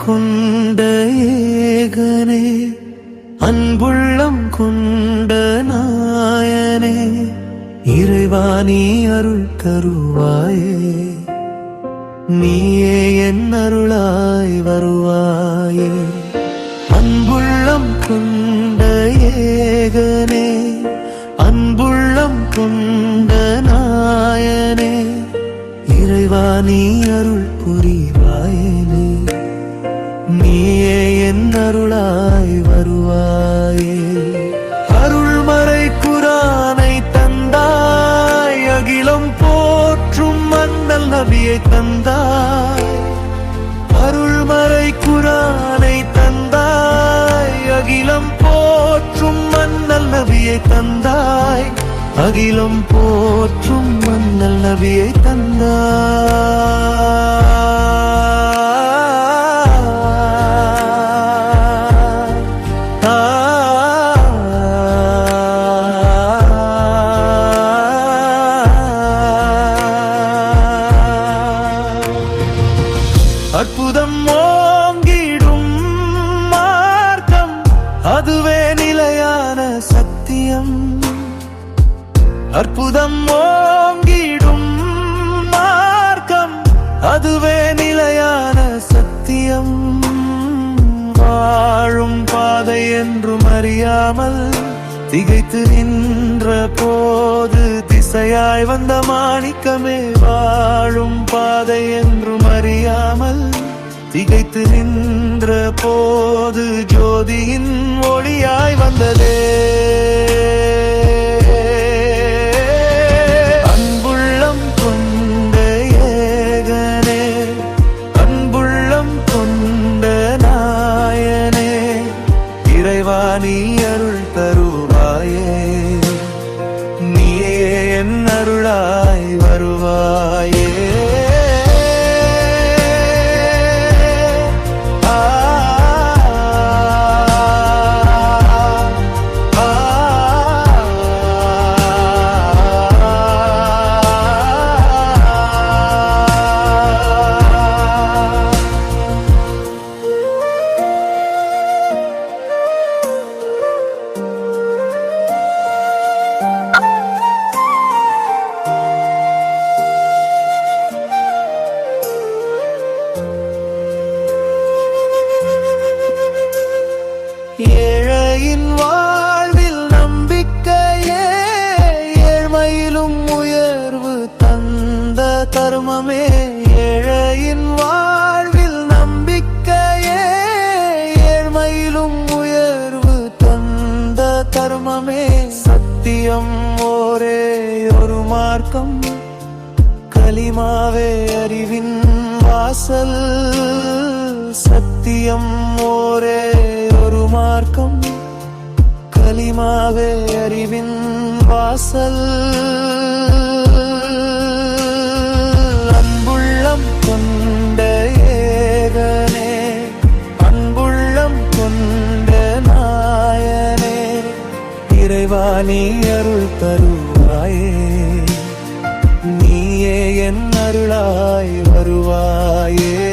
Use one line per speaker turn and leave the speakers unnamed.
கொண்ட ஏகனே, அன்புள்ளம் கொண்ட நாயனே, இறைவா நீ அருள் தருவாயே, நீயே என் அருளாய் வருவாயே. அன்புள்ளம் கொண்ட ஏகனே, அன்புள்ளம் கொண்ட நாயனே, இறைவா நீ அருள் புரிவாயே, நீயே என் அருளாய் வருவாயே. அருள்மறை குரானை தந்தாய், அகிலம் போற்றும் மன்னல் நபியை தந்தாய். அருள்மறை குரானை தந்தாய், அகிலம் போற்றும் மன்னல் நபியை தந்தாய். அகிலம் போற்றும் மன்னல் நபியை தந்தாய். அற்புதம் ஓங்கிடும் மார்க்கம், அதுவே நிலையான சத்தியம். அற்புதம் ஓங்கிடும் மார்க்கம், அதுவே நிலையான சத்தியம். வாழும் பாதை என்றும் அறியாமல் திகைத்து நின்ற போது திசையாய் வந்த மாணிக்கமே. வாழும் பாதை என்றும் அறியாமல் திகைத்து நின்ற போது ஜோதியின் ஒளியாய் வந்ததே. அன்புள்ளம் கொண்ட ஏகனே, அன்புள்ளம் கொண்ட நாயனே, இறைவா நீ அருள் தருவாயே, நீயே என் அருளாய் வருவாயே. ஏழையின் வாழ்வில் நம்பிக்கையே, ஏழ்மையிலும் உயர்வு தந்த தர்மமே. ஏழையின் வாழ்வில் நம்பிக்கையே, ஏழ்மையிலும் உயர்வு தந்த தர்மமே. சத்தியம் ஒரே ஒரு மார்க்கம், கலிமாவே அறிவின் வாசல். சத்தியம் ஒரே ஒரு மார்க்கம், கலிமாவே அறிவின் வாசல். அன்புள்ளம் கொண்ட ஏகனே, அன்புள்ளம் கொண்ட நாயனே, இறைவா நீ அருள் தருவாயே, நீயே என் அருளாய் வருவாயே.